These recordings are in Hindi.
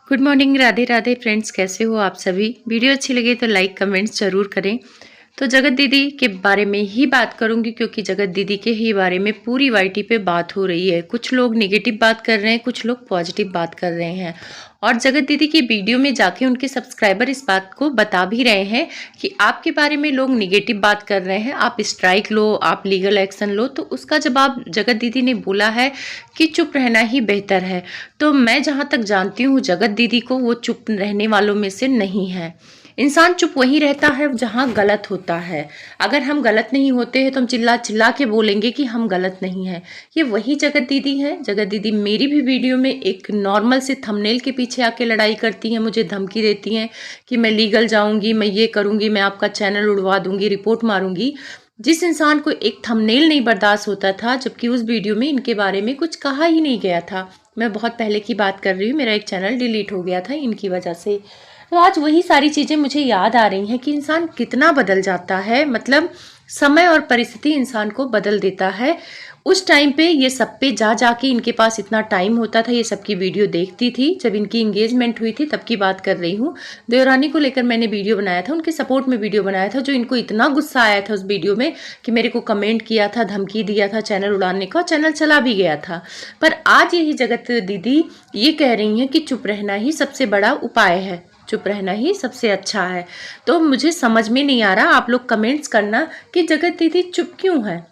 Good morning, Radhe Radhe friends. कैसे हो आप सभी? वीडियो अच्छी लगे तो लाइक कमेंट्स जरूर करें। तो जगत दीदी के बारे में ही बात करूंगी क्योंकि जगत दीदी के ही बारे में पूरी वाईटी पे बात हो रही है। कुछ लोग नेगेटिव बात कर रहे हैं, कुछ लोग पॉजिटिव बात कर रहे हैं। और जगत दीदी की वीडियो में जाके उनके सब्सक्राइबर इस बात को बता भी रहे हैं कि आपके बारे में लोग निगेटिव बात कर रहे हैं, आप स्ट्राइक लो, आप लीगल एक्शन लो। तो उसका जवाब जगत दीदी ने बोला है कि चुप रहना ही बेहतर है। तो मैं जहाँ तक जानती हूँ जगत दीदी को, वो चुप रहने वालों में से नहीं है। इंसान चुप वहीं रहता है जहाँ गलत होता है। अगर हम गलत नहीं होते हैं तो हम चिल्ला चिल्ला के बोलेंगे कि हम गलत नहीं हैं। ये वही जगत दीदी है। जगत दीदी मेरी भी वीडियो में एक नॉर्मल से थंबनेल के पीछे आके लड़ाई करती हैं, मुझे धमकी देती हैं कि मैं लीगल जाऊंगी, मैं ये करूंगी, मैं आपका चैनल उड़वा दूंगी, रिपोर्ट मारूंगी। जिस इंसान को एक थंबनेल नहीं बर्दाश्त होता था, जबकि उस वीडियो में इनके बारे में कुछ कहा ही नहीं गया था। मैं बहुत पहले की बात कर रही हूँ, मेरा एक चैनल डिलीट हो गया था इनकी वजह से। तो आज वही सारी चीज़ें मुझे याद आ रही हैं कि इंसान कितना बदल जाता है। मतलब समय और परिस्थिति इंसान को बदल देता है। उस टाइम पे ये सब पे जा जाके इनके पास इतना टाइम होता था, ये सबकी वीडियो देखती थी। जब इनकी इंगेजमेंट हुई थी तब की बात कर रही हूँ। देवरानी को लेकर मैंने वीडियो बनाया था, उनके सपोर्ट में वीडियो बनाया था। जो इनको इतना गुस्सा आया था उस वीडियो में कि मेरे को कमेंट किया था, धमकी दिया था चैनल उड़ाने का, चैनल चला भी गया था। पर आज यही जगत दीदी ये कह रही हैं कि चुप रहना ही सबसे बड़ा उपाय है, चुप रहना ही सबसे अच्छा है। तो मुझे समझ में नहीं आ रहा, आप लोग कमेंट्स करना कि जगत दीदी चुप क्यों है।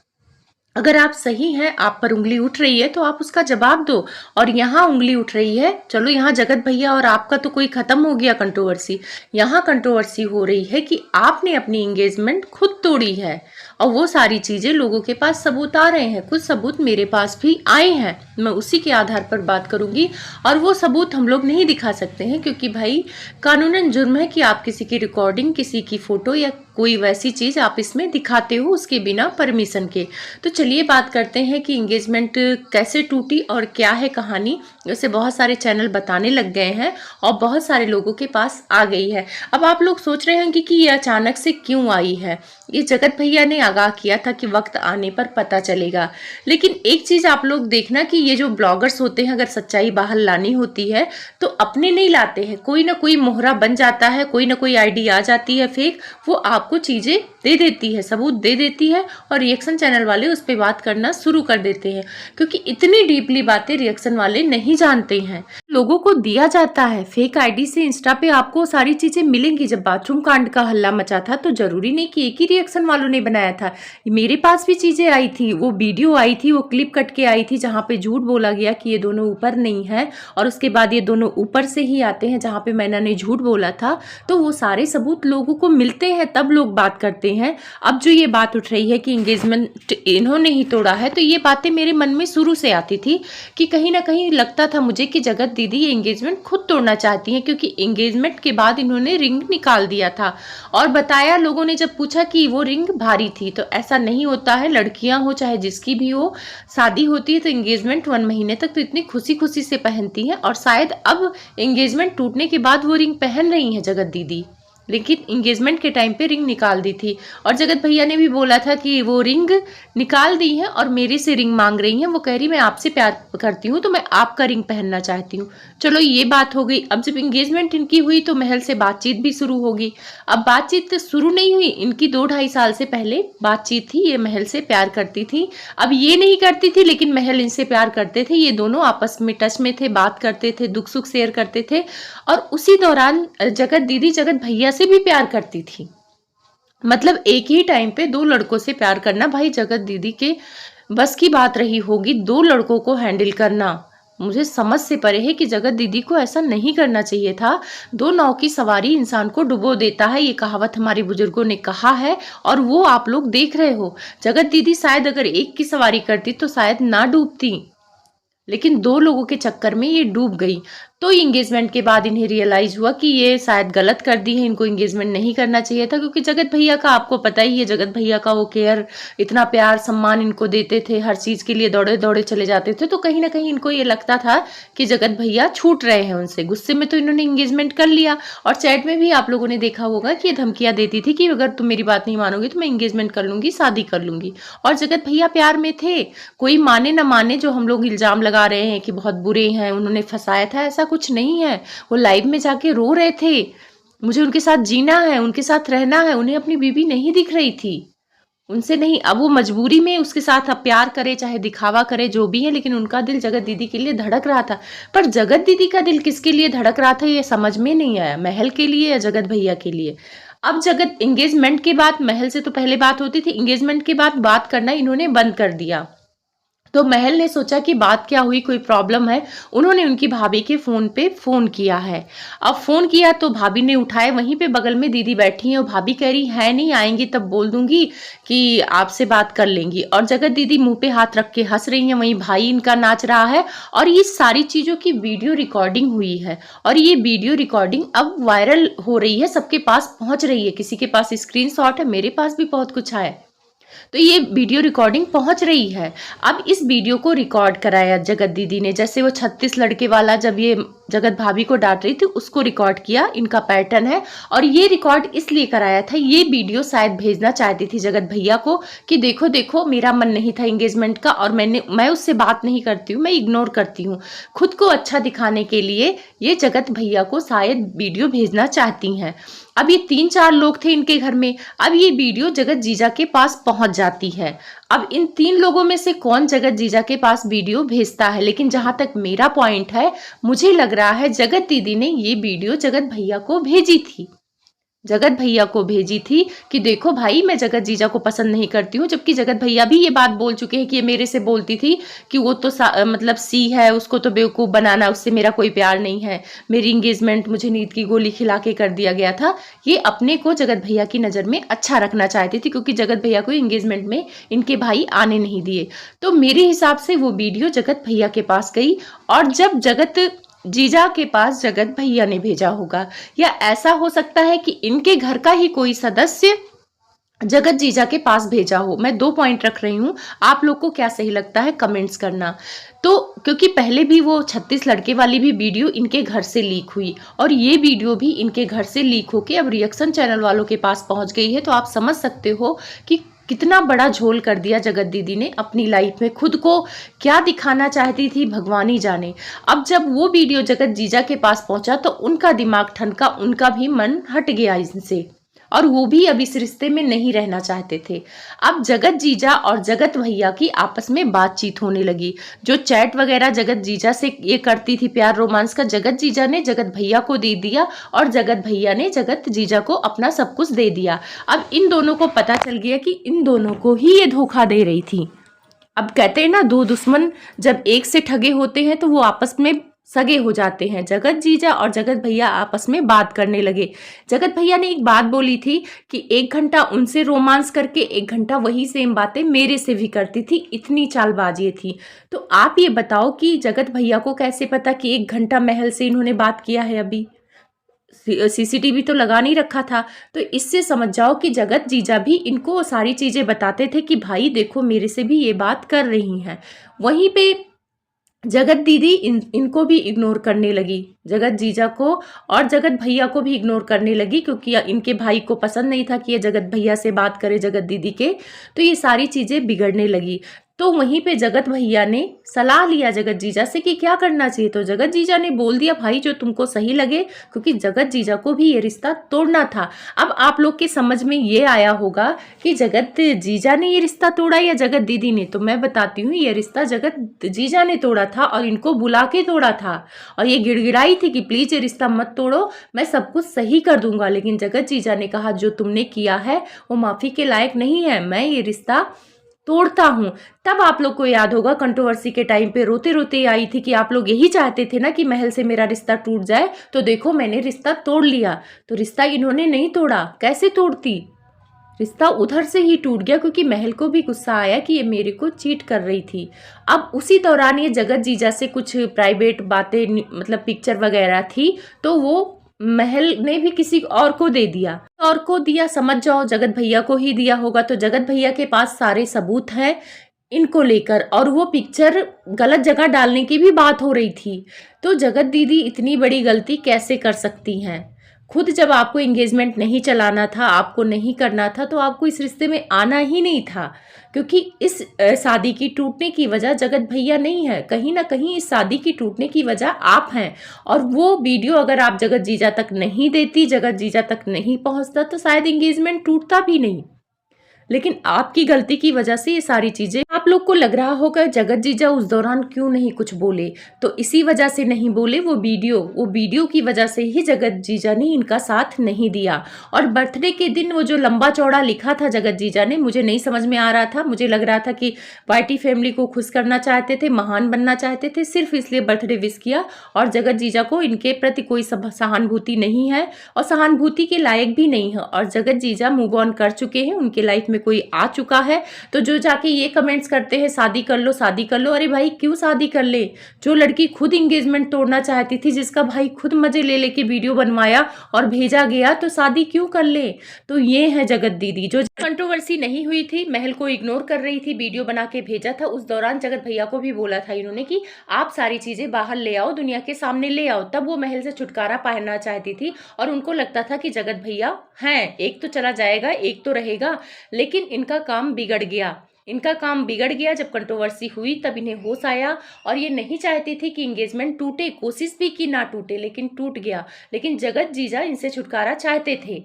अगर आप सही हैं, आप पर उंगली उठ रही है तो आप उसका जवाब दो। और यहाँ उंगली उठ रही है, चलो यहाँ जगत भैया और आपका तो कोई खत्म हो गया कंट्रोवर्सी। यहाँ कंट्रोवर्सी हो रही है कि आपने अपनी एंगेजमेंट खुद तोड़ी है और वो सारी चीजें लोगों के पास सबूत आ रहे हैं। कुछ सबूत मेरे पास भी आए हैं, मैं उसी के आधार पर बात करूंगी। और वो सबूत हम लोग नहीं दिखा सकते हैं क्योंकि भाई कानूनन जुर्म है कि आप किसी की रिकॉर्डिंग, किसी की फोटो या कोई वैसी चीज आप इसमें दिखाते हो उसके बिना परमिशन के। तो चलिए बात करते हैं कि एंगेजमेंट कैसे टूटी और क्या है कहानी। वैसे बहुत सारे चैनल बताने लग गए हैं और बहुत सारे लोगों के पास आ गई है। अब आप लोग सोच रहे होंगे कि ये अचानक से क्यों आई है। ये जगत भैया ने आगाह किया था कि वक्त आने पर पता चलेगा। लेकिन एक चीज आप लोग देखना कि ये जो ब्लॉगर्स होते हैं, अगर सच्चाई बाहर लानी होती है तो अपने नहीं लाते हैं, कोई ना कोई मोहरा बन जाता है, कोई ना कोई आईडी आ जाती है फेक, वो आपको चीजें दे देती है, सबूत दे देती है और रिएक्शन चैनल वाले उस पर बात करना शुरू कर देते हैं। क्योंकि इतनी डीपली बातें रिएक्शन वाले नहीं जानते हैं। लोगों को दिया जाता है फेक आईडी से, इंस्टा पे आपको सारी चीजें मिलेंगी। जब बाथरूम कांड का हल्ला मचा था तो जरूरी नहीं कि एक ही रिएक्शन वालों ने बनाया था, मेरे पास भी चीजें आई थी, वो वीडियो आई थी, वो क्लिप कट के आई थी जहाँ पे झूठ बोला गया कि ये दोनों ऊपर नहीं है और उसके बाद ये दोनों ऊपर से ही आते हैं जहाँ पे मैंने ने झूठ बोला था। तो वो सारे सबूत लोगों को मिलते हैं तब लोग बात करते हैं। अब जो ये बात उठ रही है कि एंगेजमेंट इन्होंने ही तोड़ा है, तो ये बातें मेरे मन में शुरू से आती थी कि कहीं ना कहीं लगता था मुझे कि जगत दीदी ये एंगेजमेंट खुद तोड़ना चाहती हैं, क्योंकि एंगेजमेंट के बाद इन्होंने रिंग निकाल दिया था और बताया, लोगों ने जब पूछा कि वो रिंग भारी थी। तो ऐसा नहीं होता है, लड़कियां हो चाहे जिसकी भी हो, शादी होती है तो एंगेजमेंट 1 महीने तक तो इतनी खुशी खुशी से पहनती हैं और शायद अब एंगेजमेंट टूटने के बाद वो रिंग पहन रही हैं जगत दीदी। लेकिन इंगेजमेंट के टाइम पे रिंग निकाल दी थी और जगत भैया ने भी बोला था कि वो रिंग निकाल दी है और मेरे से रिंग मांग रही हैं। वो कह रही मैं आपसे प्यार करती हूँ तो मैं आपका रिंग पहनना चाहती हूँ। चलो ये बात हो गई। अब जब इंगेजमेंट इनकी हुई तो महल से बातचीत भी शुरू होगी। अब बातचीत तो शुरू नहीं हुई, इनकी 2-2.5 साल से पहले बातचीत थी। ये महल से प्यार करती थी, अब ये नहीं करती थी लेकिन महल इनसे प्यार करते थे। ये दोनों आपस में टच में थे, बात करते थे, दुख सुख शेयर करते थे। और उसी दौरान जगत दीदी जगत भैया से भी प्यार करती थी। मतलब एक ही टाइम पे 2 लड़कों से प्यार करना भाई जगत दीदी के बस की बात रही होगी। 2 लड़कों को हैंडल करना मुझे समझ से परे है कि जगत दीदी को ऐसा नहीं करना चाहिए था। 2 नाव की सवारी इंसान को डुबो देता है, ये कहावत हमारे बुजुर्गों ने कहा है और वो आप लोग देख रहे हो। जगत दीदी शायद अगर एक की सवारी करती तो शायद ना डूबती, लेकिन 2 लोगों के चक्कर में ये डूब गई। तो इंगेजमेंट के बाद इन्हें रियलाइज हुआ कि ये शायद गलत कर दी है, इनको इंगेजमेंट नहीं करना चाहिए था। क्योंकि जगत भैया का आपको पता ही है, जगत भैया का वो केयर, इतना प्यार सम्मान इनको देते थे, हर चीज के लिए दौड़े दौड़े चले जाते थे। तो कहीं ना कहीं इनको ये लगता था कि जगत भैया छूट रहे हैं उनसे। गुस्से में तो इन्होंने इंगेजमेंट कर लिया और चैट में भी आप लोगों ने देखा होगा कि ये धमकियां देती थी कि अगर तुम मेरी बात नहीं मानोगे तो मैं इंगेजमेंट कर लूंगी, शादी कर लूंगी। और जगत भैया प्यार में थे, कोई माने ना माने, जो हम लोग इल्जाम लगा रहे हैं कि बहुत बुरे हैं, उन्होंने फंसाया था, ऐसा कुछ नहीं है। वो लाइव में जाके रो रहे थे, मुझे उनके साथ जीना है, उनके साथ रहना है। उन्हें अपनी बीवी नहीं दिख रही थी, उनसे नहीं। अब वो मजबूरी में उसके साथ अब प्यार करे चाहे दिखावा करे जो भी है, लेकिन उनका दिल जगत दीदी के लिए धड़क रहा था। पर जगत दीदी का दिल किसके लिए धड़क रहा था ये समझ में नहीं आया, महल के लिए या जगत भैया के लिए। अब जगत एंगेजमेंट के बाद, महल से तो पहले बात होती थी, एंगेजमेंट के बाद बात करना इन्होंने बंद कर दिया। तो महल ने सोचा कि बात क्या हुई, कोई प्रॉब्लम है। उन्होंने उनकी भाभी के फोन पे फोन किया है। अब फोन किया तो भाभी ने उठाए, वहीं पे बगल में दीदी बैठी हैं और भाभी कह रही है नहीं आएंगी तब बोल दूंगी कि आपसे बात कर लेंगी। और जगत दीदी मुंह पे हाथ रख के हंस रही हैं, वहीं भाई इनका नाच रहा है। और ये सारी चीजों की वीडियो रिकॉर्डिंग हुई है और ये वीडियो रिकॉर्डिंग अब वायरल हो रही है, सबके पास पहुंच रही है। किसी के पास स्क्रीनशॉट है, मेरे पास भी बहुत कुछ है। तो ये वीडियो रिकॉर्डिंग पहुंच रही है। अब इस वीडियो को रिकॉर्ड कराया जगत दीदी ने, जैसे वो 36 लड़के वाला जब ये जगत भाभी को डांट रही थी उसको रिकॉर्ड किया, इनका पैटर्न है। और ये रिकॉर्ड इसलिए कराया था, ये वीडियो शायद भेजना चाहती थी जगत भैया को कि देखो देखो मेरा मन नहीं था एंगेजमेंट का और मैं उससे बात नहीं करती हूँ, मैं इग्नोर करती हूँ। खुद को अच्छा दिखाने के लिए ये जगत भैया को शायद वीडियो भेजना चाहती हैं। अब ये 3-4 लोग थे इनके घर में, अब ये वीडियो जगत जीजा के पास पहुंच जाती है। अब इन 3 लोगों में से कौन जगत जीजा के पास वीडियो भेजता है, लेकिन जहां तक मेरा पॉइंट है, मुझे लग रहा है जगत दीदी ने ये वीडियो जगत भैया को भेजी थी, जगत भैया को भेजी थी कि देखो भाई मैं जगत जीजा को पसंद नहीं करती हूँ। जबकि जगत भैया भी ये बात बोल चुके हैं कि ये मेरे से बोलती थी कि वो तो मतलब सी है, उसको तो बेवकूफ़ बनाना, उससे मेरा कोई प्यार नहीं है, मेरी इंगेजमेंट मुझे नींद की गोली खिला के कर दिया गया था। ये अपने को जगत भैया की नज़र में अच्छा रखना चाहती थी क्योंकि जगत भैया को इंगेजमेंट में इनके भाई आने नहीं दिए। तो मेरे हिसाब से वो वीडियो जगत भैया के पास गई और जब जगत जीजा के पास जगत भैया ने भेजा होगा, या ऐसा हो सकता है कि इनके घर का ही कोई सदस्य जगत जीजा के पास भेजा हो। मैं 2 पॉइंट रख रही हूँ, आप लोग को क्या सही लगता है कमेंट्स करना। तो क्योंकि पहले भी वो 36 लड़के वाली भी वीडियो इनके घर से लीक हुई और ये वीडियो भी इनके घर से लीक होके अब रिएक्शन चैनल वालों के पास पहुंच गई है। तो आप समझ सकते हो कि कितना बड़ा झोल कर दिया जगत दीदी ने अपनी लाइफ में, खुद को क्या दिखाना चाहती थी भगवान ही जाने। अब जब वो वीडियो जगत जीजा के पास पहुंचा तो उनका दिमाग ठनका, उनका भी मन हट गया इनसे और वो भी अब इस रिश्ते में नहीं रहना चाहते थे। अब जगत जीजा और जगत भैया की आपस में बातचीत होने लगी। जो चैट वगैरह जगत जीजा से ये करती थी प्यार रोमांस का, जगत जीजा ने जगत भैया को दे दिया और जगत भैया ने जगत जीजा को अपना सब कुछ दे दिया। अब इन दोनों को पता चल गया कि इन दोनों को ही ये धोखा दे रही थी। अब कहते हैं ना, 2 दुश्मन जब एक से ठगे होते हैं तो वो आपस में सगे हो जाते हैं। जगत जीजा और जगत भैया आपस में बात करने लगे। जगत भैया ने एक बात बोली थी कि 1 घंटा उनसे रोमांस करके 1 घंटा वही सेम बातें मेरे से भी करती थी, इतनी चालबाजी थी। तो आप ये बताओ कि जगत भैया को कैसे पता कि 1 घंटा महल से इन्होंने बात किया है, अभी सीसीटीवी तो लगा नहीं रखा था। तो इससे समझ जाओ कि जगत जीजा भी इनको सारी चीजें बताते थे कि भाई देखो मेरे से भी ये बात कर रही हैं। वहीं पे जगत दीदी इनको भी इग्नोर करने लगी, जगत जीजा को और जगत भैया को भी इग्नोर करने लगी क्योंकि इनके भाई को पसंद नहीं था कि ये जगत भैया से बात करे जगत दीदी के। तो ये सारी चीज़ें बिगड़ने लगी। तो वहीं पे जगत भैया ने सलाह लिया जगत जीजा से कि क्या करना चाहिए। तो जगत जीजा ने बोल दिया भाई जो तुमको सही लगे, क्योंकि जगत जीजा को भी ये रिश्ता तोड़ना था। अब आप लोग के समझ में ये आया होगा कि जगत जीजा ने ये रिश्ता तोड़ा या जगत दीदी ने। तो मैं बताती हूँ, ये रिश्ता जगत जीजा ने तोड़ा था और इनको बुला के तोड़ा था। और ये गिड़गिड़ाई थी कि प्लीज ये रिश्ता मत तोड़ो, मैं सब कुछ सही कर दूंगा। लेकिन जगत जीजा ने कहा जो तुमने किया है वो माफी के लायक नहीं है, मैं ये रिश्ता तोड़ता हूँ। तब आप लोग को याद होगा कंट्रोवर्सी के टाइम पे रोते रोते आई थी कि आप लोग यही चाहते थे ना कि महल से मेरा रिश्ता टूट जाए, तो देखो मैंने रिश्ता तोड़ लिया। तो रिश्ता इन्होंने नहीं तोड़ा, कैसे तोड़ती, रिश्ता उधर से ही टूट गया क्योंकि महल को भी गुस्सा आया कि ये मेरे को चीट कर रही थी। अब उसी दौरान ये जगत जीजा से कुछ प्राइवेट बातें मतलब पिक्चर वगैरह थी, तो वो महल ने भी किसी और को दे दिया, और को दिया समझ जाओ जगत भैया को ही दिया होगा। तो जगत भैया के पास सारे सबूत हैं इनको लेकर, और वो पिक्चर गलत जगह डालने की भी बात हो रही थी। तो जगत दीदी इतनी बड़ी गलती कैसे कर सकती हैं, खुद जब आपको एंगेजमेंट नहीं चलाना था, आपको नहीं करना था, तो आपको इस रिश्ते में आना ही नहीं था, क्योंकि इस शादी की टूटने की वजह जगत भैया नहीं है, कहीं ना कहीं इस शादी की टूटने की वजह आप हैं। और वो वीडियो अगर आप जगत जीजा तक नहीं देती, जगत जीजा तक नहीं पहुंचता, तो शायद एंगेजमेंट टूटता भी नहीं। लेकिन आपकी गलती की वजह से ये सारी चीजें, आप लोग को लग रहा होगा जगत जीजा उस दौरान क्यों नहीं कुछ बोले, तो इसी वजह से नहीं बोले। वो वीडियो की वजह से ही जगत जीजा ने इनका साथ नहीं दिया। और बर्थडे के दिन वो जो लंबा चौड़ा लिखा था जगत जीजा ने, मुझे नहीं समझ में आ रहा था। मुझे लग रहा था कि वाईटी फैमिली को खुश करना चाहते थे, महान बनना चाहते थे, सिर्फ इसलिए बर्थडे विश किया। और जगत जीजा को इनके प्रति कोई सहानुभूति नहीं है और सहानुभूति के लायक भी नहीं है। और जगत जीजा मूव ऑन कर चुके हैं, उनके लाइफ में कोई आ चुका है। तो जो जाके ये कमेंट्स करते हैं शादी कर लो, शादी कर लो, अरे भाई क्यों शादी कर ले? जो लड़की खुद एंगेजमेंट तोड़ना चाहती थी, जिसका भाई खुद मजे ले लेके वीडियो बनवाया और भेजा गया, तो शादी क्यों कर ले? तो ये है जगत दीदी। जो कंट्रोवर्सी नहीं हुई थी, महल को इग्नोर कर रही थी, वीडियो बना के भेजा था, उस दौरान जगत भैया को भी बोला था इन्होंने कि आप सारी चीजें बाहर ले आओ, दुनिया के सामने ले आओ। तब वो महल से छुटकारा पाना चाहती थी और उनको लगता था कि जगत भैया हैं, एक तो चला जाएगा, एक तो रहेगा। लेकिन इनका काम बिगड़ गया। जब कंट्रोवर्सी हुई तब इन्हें होश आया और ये नहीं चाहती थी कि एंगेजमेंट टूटे, कोशिश भी की ना टूटे, लेकिन टूट गया। लेकिन जगत जीजा इनसे छुटकारा चाहते थे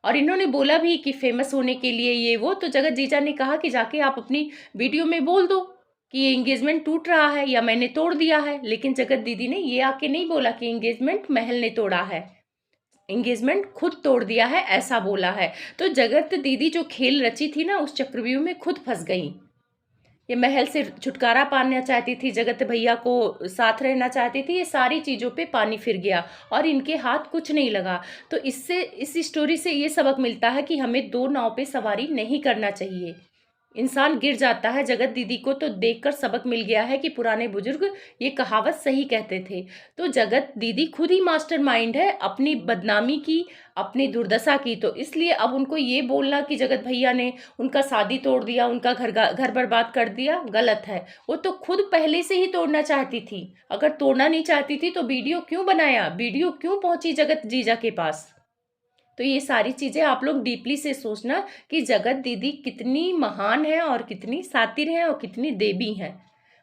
और इन्होंने बोला भी कि फेमस होने के लिए ये वो। तो जगत जीजा ने कहा कि जाके आप अपनी वीडियो में बोल दो कि ये एंगेजमेंट टूट रहा है या मैंने तोड़ दिया है। लेकिन जगत दीदी ने ये आके नहीं बोला कि एंगेजमेंट महल ने तोड़ा है, एंगेजमेंट खुद तोड़ दिया है, ऐसा बोला है। तो जगत दीदी जो खेल रची थी ना, उस चक्रव्यूह में खुद फंस गई। ये महल से छुटकारा पाना चाहती थी, जगत भैया को साथ रहना चाहती थी, ये सारी चीज़ों पे पानी फिर गया और इनके हाथ कुछ नहीं लगा। तो इससे, इस स्टोरी से ये सबक मिलता है कि हमें दो नाव पे सवारी नहीं करना चाहिए, इंसान गिर जाता है। जगत दीदी को तो देखकर सबक मिल गया है कि पुराने बुजुर्ग ये कहावत सही कहते थे। तो जगत दीदी खुद ही मास्टरमाइंड है अपनी बदनामी की, अपनी दुर्दशा की। तो इसलिए अब उनको ये बोलना कि जगत भैया ने उनका शादी तोड़ दिया, उनका घर बर्बाद कर दिया, गलत है। वो तो खुद पहले से ही तोड़ना चाहती थी। अगर तोड़ना नहीं चाहती थी तो वीडियो क्यों बनाया, वीडियो क्यों पहुंची जगत जीजा के पास? तो ये सारी चीज़ें आप लोग डीपली से सोचना कि जगत दीदी कितनी महान है और कितनी सातिर हैं और कितनी देवी हैं।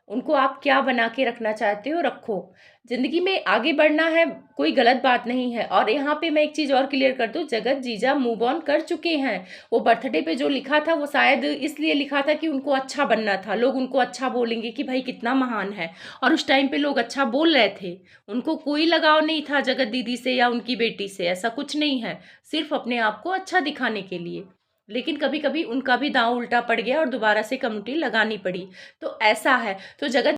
उनको आप क्या बना के रखना चाहते हो, रखो। जिंदगी में आगे बढ़ना है, कोई गलत बात नहीं है। और यहाँ पे मैं एक चीज़ और क्लियर कर दूँ, जगत जीजा मूव ऑन कर चुके हैं। वो बर्थडे पे जो लिखा था वो शायद इसलिए लिखा था कि उनको अच्छा बनना था, लोग उनको अच्छा बोलेंगे कि भाई कितना महान है। और उस टाइम पे लोग अच्छा बोल रहे थे, उनको कोई लगाव नहीं था जगत दीदी से या उनकी बेटी से, ऐसा कुछ नहीं है, सिर्फ अपने आप को अच्छा दिखाने के लिए। लेकिन कभी कभी उनका भी दांव उल्टा पड़ गया और दोबारा से कम्युनिटी लगानी पड़ी। तो ऐसा है। तो जगत